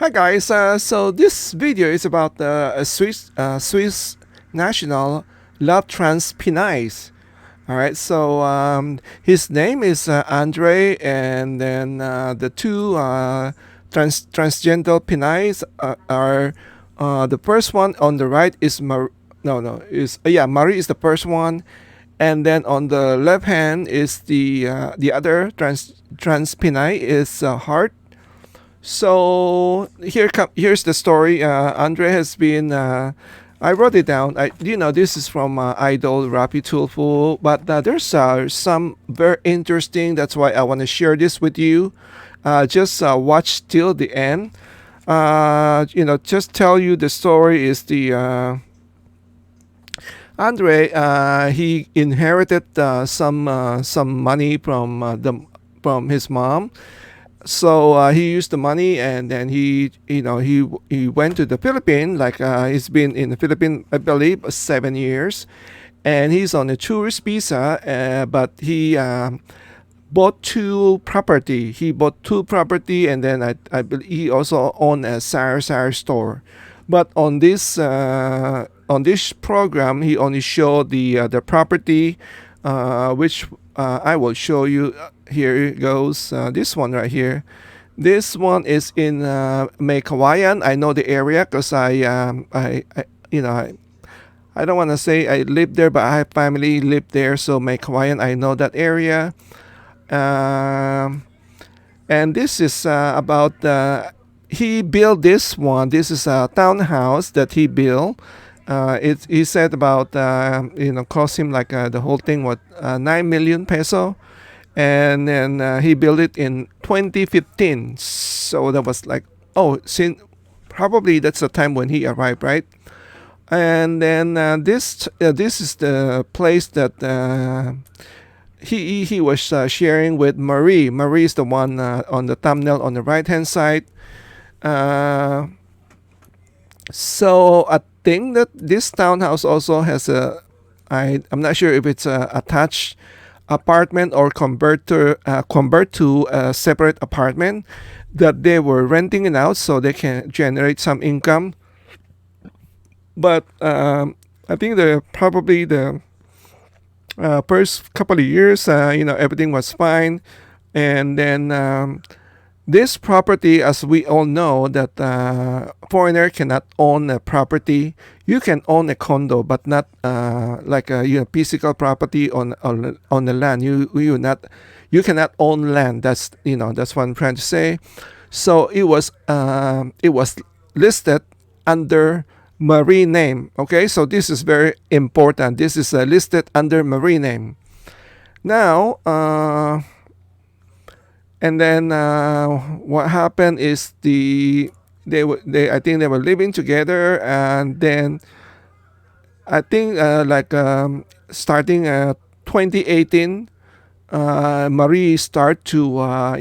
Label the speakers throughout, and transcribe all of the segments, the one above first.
Speaker 1: Hi guys, so this video is about a Swiss national love TransPinays. All right, so his name is Andrei, and then the two transgender Pinays are the first one on the right is Marie is the first one, and then on the left hand is the other trans Pinay is Heart. So here's the story. Andre has been. I wrote it down. This is from Idol Raffy Tulfo, but there's some very interesting. That's why I want to share this with you. Just watch till the end. Just tell you the story is the Andre. He inherited some money from his mom, so he used the money, and then he went to the Philippines. Like he's been in the Philippines, I believe, 7 years, and he's on a tourist visa. But he bought two property. He bought two property, and then I believe he also owned a Sar store. But on this program, he only showed the property, which I will show you. Here it goes. This one right here. This one is in May Kawayan. I know the area because I don't want to say I live there, but I have family live there. So May Kawayan, I know that area. Um, and this is about he built this one. This is a townhouse that he built. He said about cost him like the whole thing 9 million peso, and then he built it in 2015. So that was like, oh, since probably that's the time when he arrived, right? And then this is the place that he was sharing with Marie. Marie is the one on the thumbnail on the right hand side. Uh, so I think that this townhouse also has I'm not sure if it's a attached apartment or convert to a separate apartment that they were renting it out so they can generate some income. But I think the first couple of years, everything was fine, and then this property, as we all know, that foreigner cannot own a property. You can own a condo, but not like a physical property on the land. You cannot own land. That's what I'm trying to say. So it was listed under Marie name. Okay, so this is very important. This is listed under Marie name. Now. And then what happened is I think they were living together, and then I think starting 2018, Marie start to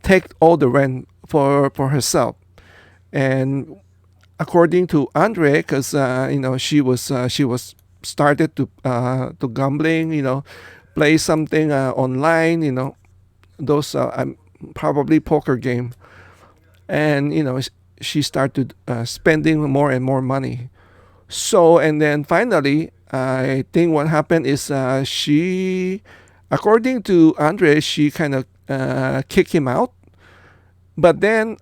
Speaker 1: take all the rent for herself, and according to Andre, because she was started to gambling, play something online, those probably poker game, and she started spending more and more money. So, and then finally I think what happened is she, according to Andre, she kind of kicked him out. But then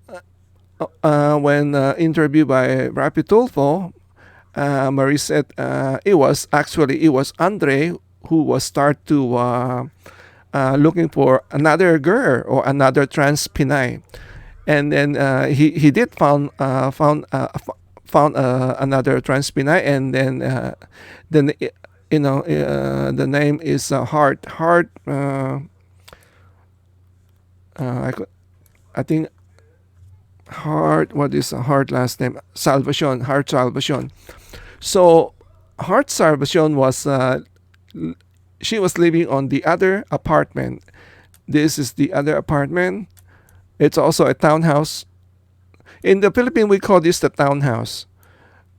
Speaker 1: when interviewed by Raffy Tulfo, Marie said it was Andre who was start to looking for another girl or another trans Pinay, and then he did found another trans Pinay, and then the name is Heart. I think Heart. What is Heart last name? Salvacion. Heart Salvacion. So Heart Salvacion was. She was living on the other apartment. This is the other apartment. It's also a townhouse. In the Philippines, we call this the townhouse.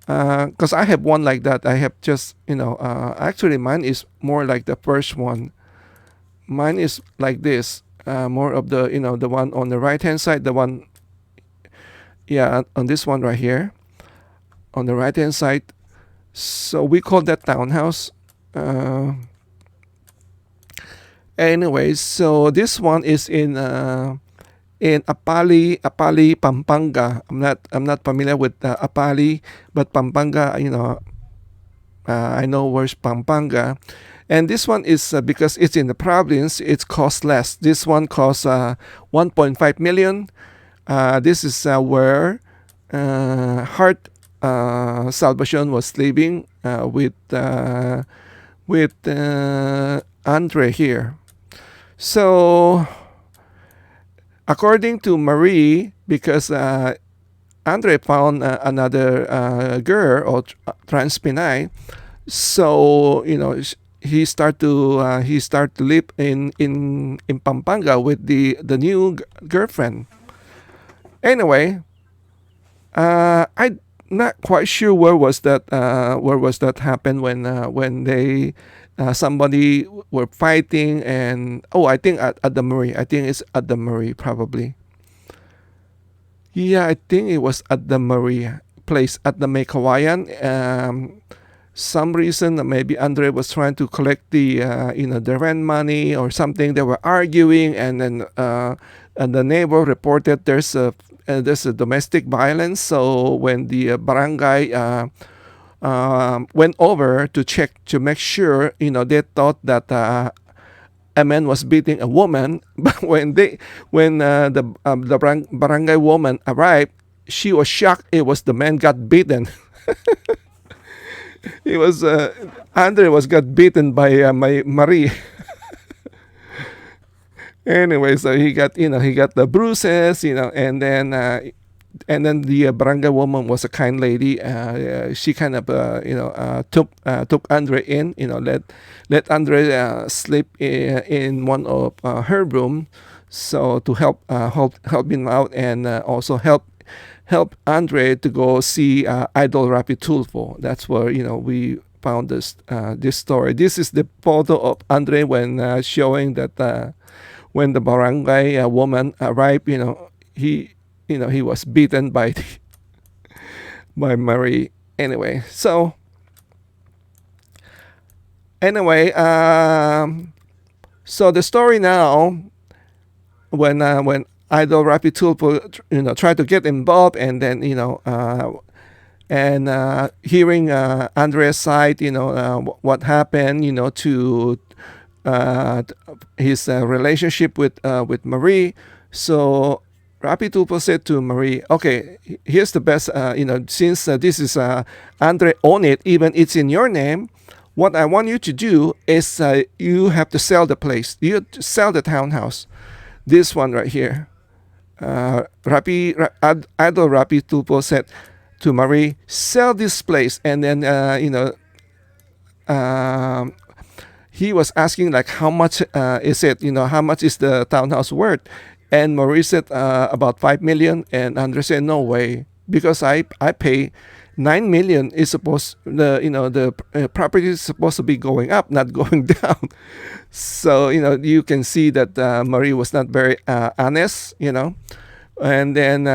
Speaker 1: Because I have one like that. I have just, actually mine is more like the first one. Mine is like this. More of the one on the right hand side, the one Yeah, on this one right here, on the right hand side. So we call that townhouse. Uh, Anyways, so this one is in Apali, Pampanga. I'm not familiar with Apali, but Pampanga, I know where's Pampanga. And this one is because it's in the province, it costs less. This one costs 1.5 million. This is where Heart Salvation was living with Andrei here. So, according to Marie, because Andrei found another girl or TransPinay, so he start to live in Pampanga with the new girlfriend. Anyway, I'm not quite sure where was that happened when they somebody were fighting, and I think at the Marie. I think it's at the Marie probably. Yeah, I think it was at the Marie place at the Mekawayan. Some reason maybe Andre was trying to collect the rent money or something. They were arguing, and then and the neighbor reported there's a domestic violence. So when the barangay went over to check to make sure, they thought that a man was beating a woman. But when the barangay woman arrived, she was shocked. It was the man got beaten. It was Andre was got beaten by my Marie. Anyway, so he got the bruises, and then the barangay woman was a kind lady. She kind of took Andre in, let Andre sleep in one of her room, so to help him out, and also help Andre to go see idol Raffy Tulfo. That's where we found this story. This is the photo of Andre when showing that when the barangay woman arrived, he was beaten by by Marie. Anyway, so the story now, when idol Raffy Tulfo tried to get involved, and then hearing Andrea's side, what happened, to his relationship with Marie. So Raffy Tulfo said to Marie, "Okay, here's the best. Since this is Andre own it, even it's in your name. What I want you to do is you have to sell the place. You have to sell the townhouse. This one right here." Idol Raffy Tulfo said to Marie, "Sell this place," and then he was asking like, how much is it? How much is the townhouse worth? And Marie said about 5 million, and Andre said, "No way, because I pay 9 million. Is supposed the property is supposed to be going up, not going down." So you can see that Marie was not very honest, and then.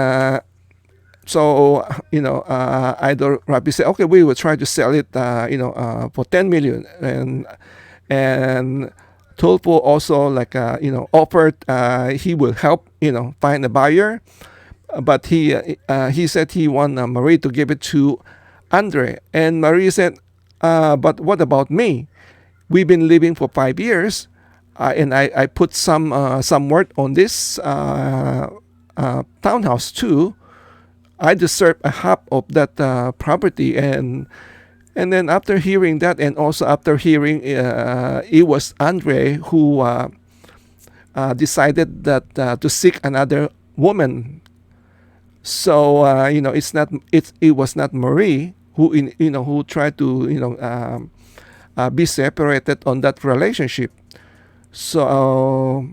Speaker 1: Idol Raffy said, "Okay, we will try to sell it, for 10 million," and Tulfo also offered he will help find a buyer, but he said he want Marie to give it to Andre, and Marie said, "But what about me? We've been living for 5 years, and I put some work on this townhouse too. I deserve a half of that property." And then after hearing that, and also after hearing it was Andre who decided that to seek another woman. So it was not Marie who tried to be separated on that relationship. So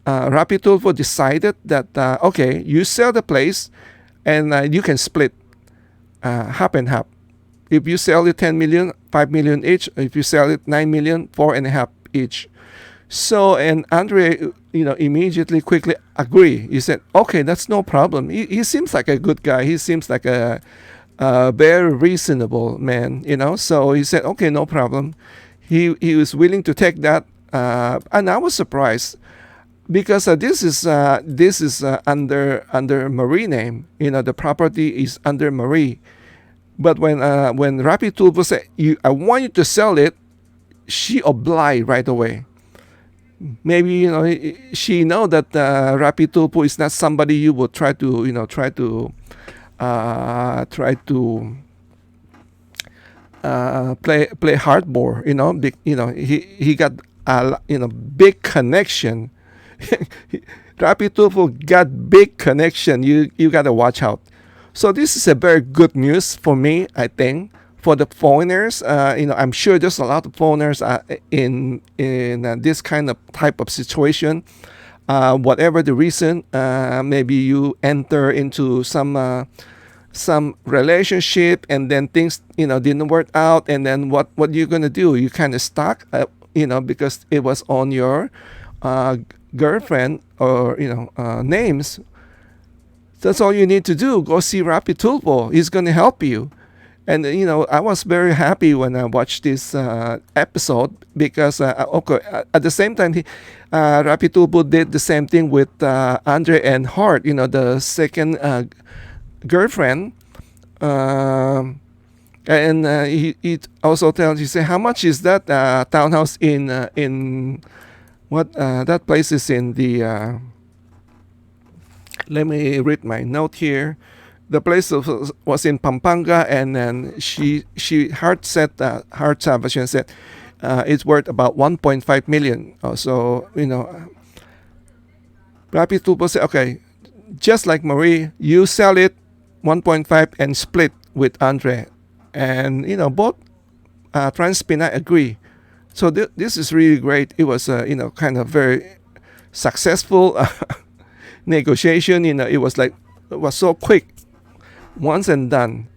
Speaker 1: Raffy Tulfo decided that okay, you sell the place, and you can split half and half. If you sell it 10 million, 5 million each. If you sell it 9 million, 4.5 each. So, and Andre, immediately quickly agree. He said, okay, that's no problem. He seems like a good guy. He seems like a very reasonable man, So he said, okay, no problem. He was willing to take that. And I was surprised because this is under Marie name. The property is under Marie. But when Raffy Tulfo said, I want you to sell it, she obliged right away. Maybe she know that Raffy Tulfo is not somebody you would try to play hardball. He got a big connection. Raffy Tulfo got big connection. You gotta watch out. So this is a very good news for me, I think. For the foreigners, I'm sure there's a lot of foreigners in this kind of type of situation. Whatever the reason, maybe you enter into some relationship and then things didn't work out, and then what you're gonna do? You kind of stuck, because it was on your uh, girlfriend or names. That's all you need to do. Go see Raffy Tulfo. He's gonna help you. And I was very happy when I watched this episode because okay, at the same time, Raffy Tulfo did the same thing with Andre and Hart. The second girlfriend. And he also tells you, say, how much is that townhouse in what that place is in the let me read my note here. The place was in Pampanga, and then she Hart Salvation said it's worth about 1.5 million. So Raffy Tulfo said, okay, just like Marie, you sell it 1.5 and split with Andre, and both TransPinays agree. So this is really great. It was kind of very successful negotiation. It was so quick, once and done.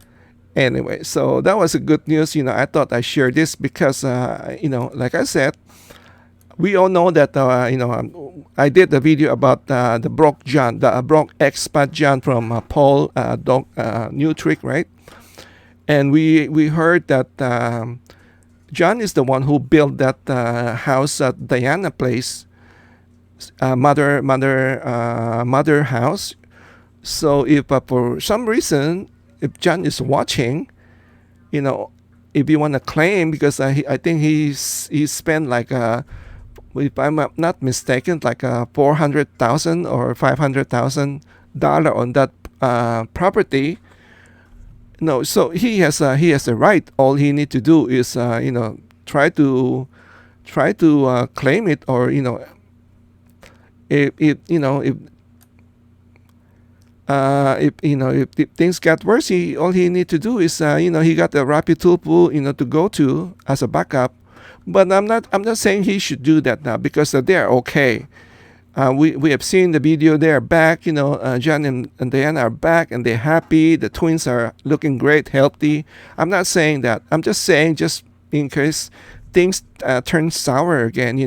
Speaker 1: Anyway, so that was a good news. I thought I shared this because like I said, we all know that I did the video about the broke John, the broke expat John from Paul Dog New Trick, right? And we heard that John is the one who built that house at Diana Place, mother house. So if for some reason, if John is watching, if you want to claim, because I think he spent like if I'm not mistaken, like 400,000 or $500,000 on that property. No, so he has a right. All he need to do is try to claim it, or if things got worse, all he need to do is he got a Raffy Tulfo to go to as a backup. But I'm not saying he should do that now, because they're okay. We have seen the video. They're back. John and Diana are back, and they're happy. The twins are looking great, healthy. I'm not saying that. I'm just saying, just in case things turn sour again,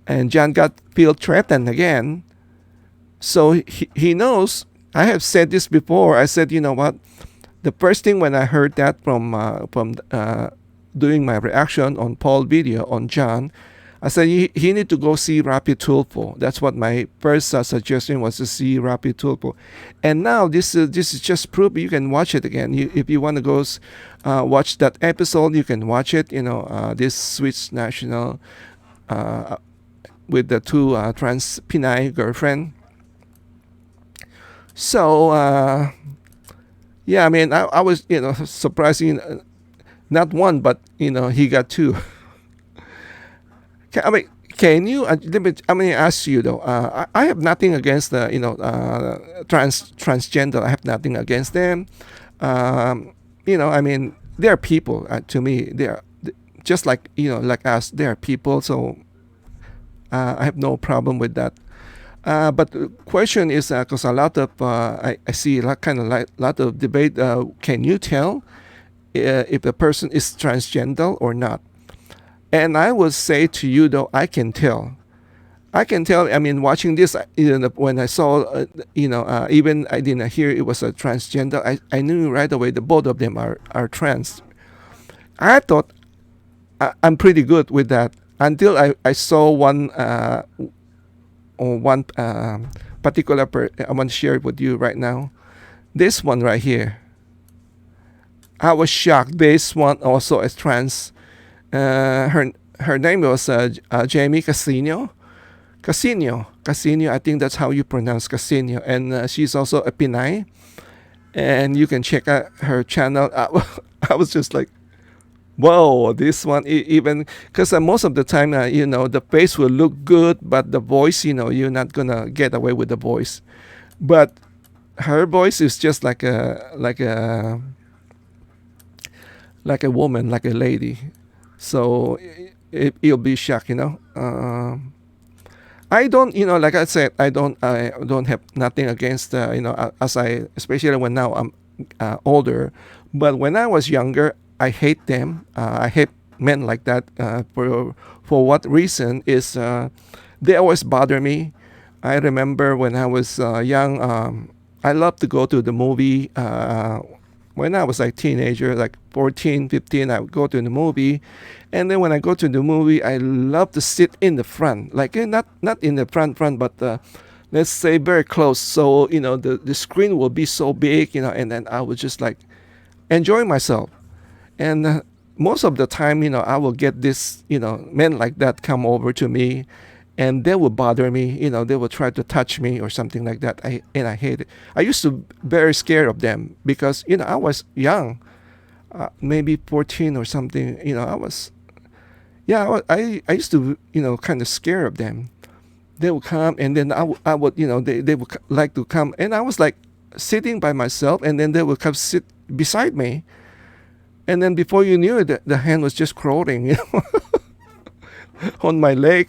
Speaker 1: and John feel threatened again. So he knows. I have said this before. I said, you know what? The first thing when I heard that from doing my reaction on Paul video on John, I said he need to go see Raffy Tulfo. That's what my first suggestion was, to see Raffy Tulfo. And now this is just proof. You can watch it again. If you want to go watch that episode, you can watch it. This Swiss national with the two TransPinays girlfriend. So yeah, I mean, I was surprised. Not one, but he got two. I mean, can you? Let me ask you though. I have nothing against the transgender. I have nothing against them. I mean, they're people. To me, they are just like like us. They are people. So I have no problem with that. But the question is, because a lot of I see lot of debate. Can you tell if the person is transgender or not? And I will say to you though, I can tell. I can tell. I mean, watching this, when I saw, even I didn't hear it was a transgender. I knew right away that both of them are trans. I thought I'm pretty good with that until I saw one particular. I want to share it with you right now. This one right here. I was shocked. This one also is trans. Her name was Jamie Casino. Casino. I think that's how you pronounce Casino. And she's also a Pinay. And you can check out her channel. I was just like, whoa, this one even because most of the time, the face will look good, but the voice, you're not gonna get away with the voice. But her voice is just like a woman, like a lady. So you'll be shocked. I don't, like I said, I don't have nothing against, as especially when now I'm older. But when I was younger, I hate them. I hate men like that. For what reason is they always bother me. I remember when I was young, I loved to go to the movie. When I was like teenager, like 14, 15, I would go to the movie. And then when I go to the movie, I love to sit in the front, like not in the front, but let's say very close. So, the screen will be so big, and then I would just like enjoy myself. And most of the time, I will get this, men like that come over to me and they will bother me, they will try to touch me or something like that. And I hate it. I used to be very scared of them because, I was young, maybe 14 or something. I used to, kind of scared of them. They would come and then I would, they would like to come. And I was like sitting by myself and then they would come sit beside me. And then before you knew it, the hand was just crawling, on my leg,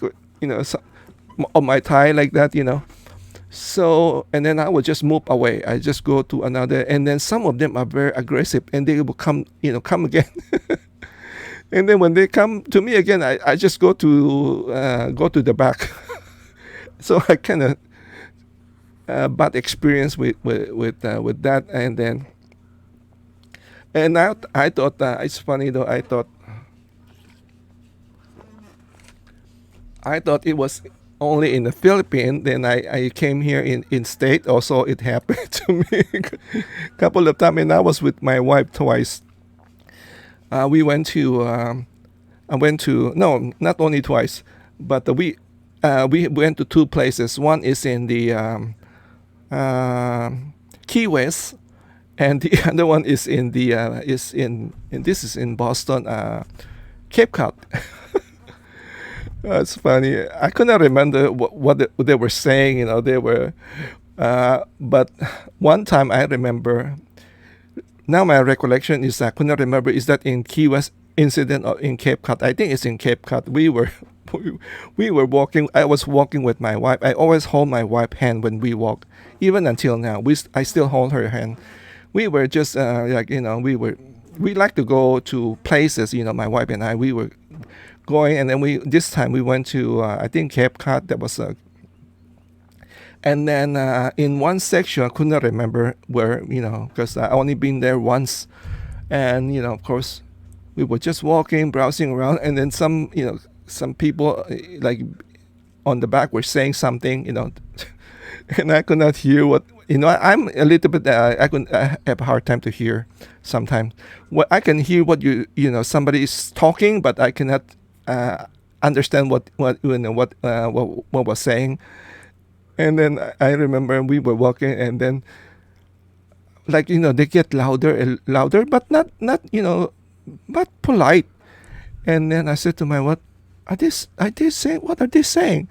Speaker 1: so, on my thigh like that. So, and then I would just move away. I just go to another, and then some of them are very aggressive, and they will come again. And then when they come to me again, I just go to the back. So I kind of bad experience with that, and then. And now I thought it's funny though. I thought it was only in the Philippines. Then I came here in state. Also, it happened to me a couple of times, and I was with my wife twice. We went to. I went to no, not only twice, but we went to two places. One is in the Key West, and the other one is in the this is in Boston, Cape Cod. That's funny. I could not remember what they were saying. They were, but one time I remember. Now my recollection is I could not remember is that in Key West incident or in Cape Cod. I think it's in Cape Cod. We were we were walking. I was walking with my wife. I always hold my wife's hand when we walk, even until now. I still hold her hand. We were just we like to go to places. My wife and I, we were going, and then this time we went to I think Cape Cod. That was and then in one section I could not remember where, because I only been there once, and of course we were just walking, browsing around, and then some people like on the back were saying something, and I could not hear what. I'm a little bit. I have a hard time to hear sometimes. What I can hear what somebody is talking, but I cannot understand what was saying. And then I remember we were walking, and then they get louder and louder, but not but polite. And then I said to my wife, "Are they saying? What are they saying?"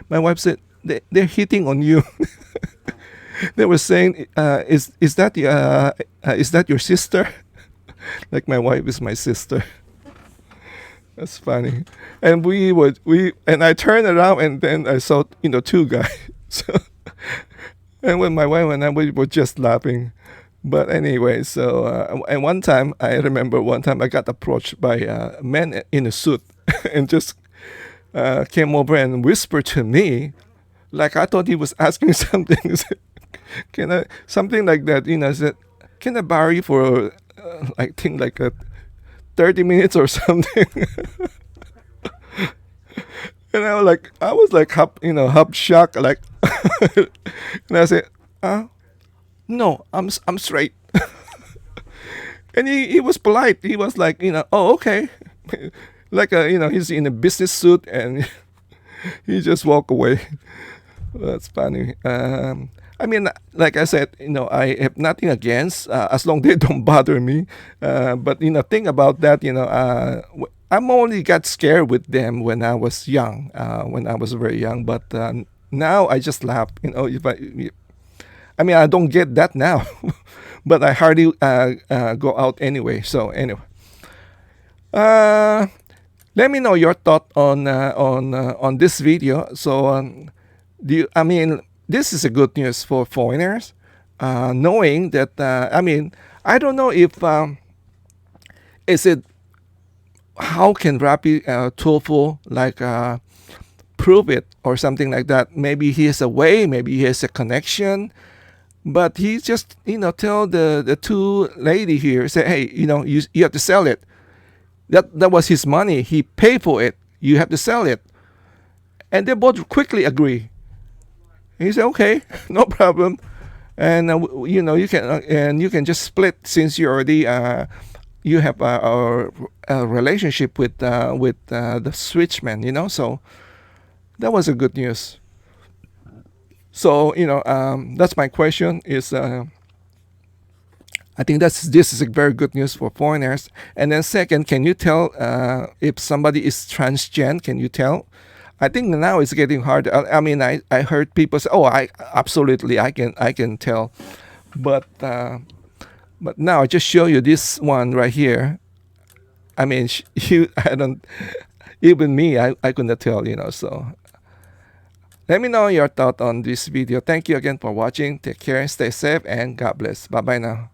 Speaker 1: My wife said, "They're hitting on you." They were saying, "Is that your sister?" Like my wife is my sister. That's funny. And and I turned around and then I saw two guys. So, and when my wife and I we were just laughing. But anyway, so and I remember one time I got approached by a man in a suit. and just came over and whispered to me, like I thought he was asking something. He said, can I something like that? Said, can I borrow you for I think like a 30 minutes or something? And I was like, half shocked, like, and I said, no, I'm straight. And he was polite. He was like, oh, okay. Like, he's in a business suit and he just walked away. That's funny. I mean, like I said, I have nothing against as long they don't bother me. But think about that. I'm only got scared with them when I was young, when I was very young. But now I just laugh. I mean, I don't get that now, but I hardly go out anyway. So anyway, uh, let me know your thought on this video. So I mean, this is a good news for foreigners, knowing that. I mean, I don't know if is it how can Raffy Tulfo like prove it or something like that. Maybe he has a way. Maybe he has a connection. But he just, tell the two lady here, say, hey, you have to sell it. That was his money. He paid for it. You have to sell it. And they both quickly agree. And he said, okay, no problem. And you can just split since you already you have a relationship with the switchman. So that was a good news. So that's my question. Is I think this is a very good news for foreigners. And then second, can you tell if somebody is transgen? Can you tell? I think now it's getting hard. I mean, I heard people say, "Oh, I absolutely I can tell," but now I just show you this one right here. I mean, I don't even me I couldn't tell. So let me know your thought on this video. Thank you again for watching. Take care, stay safe, and God bless. Bye bye now.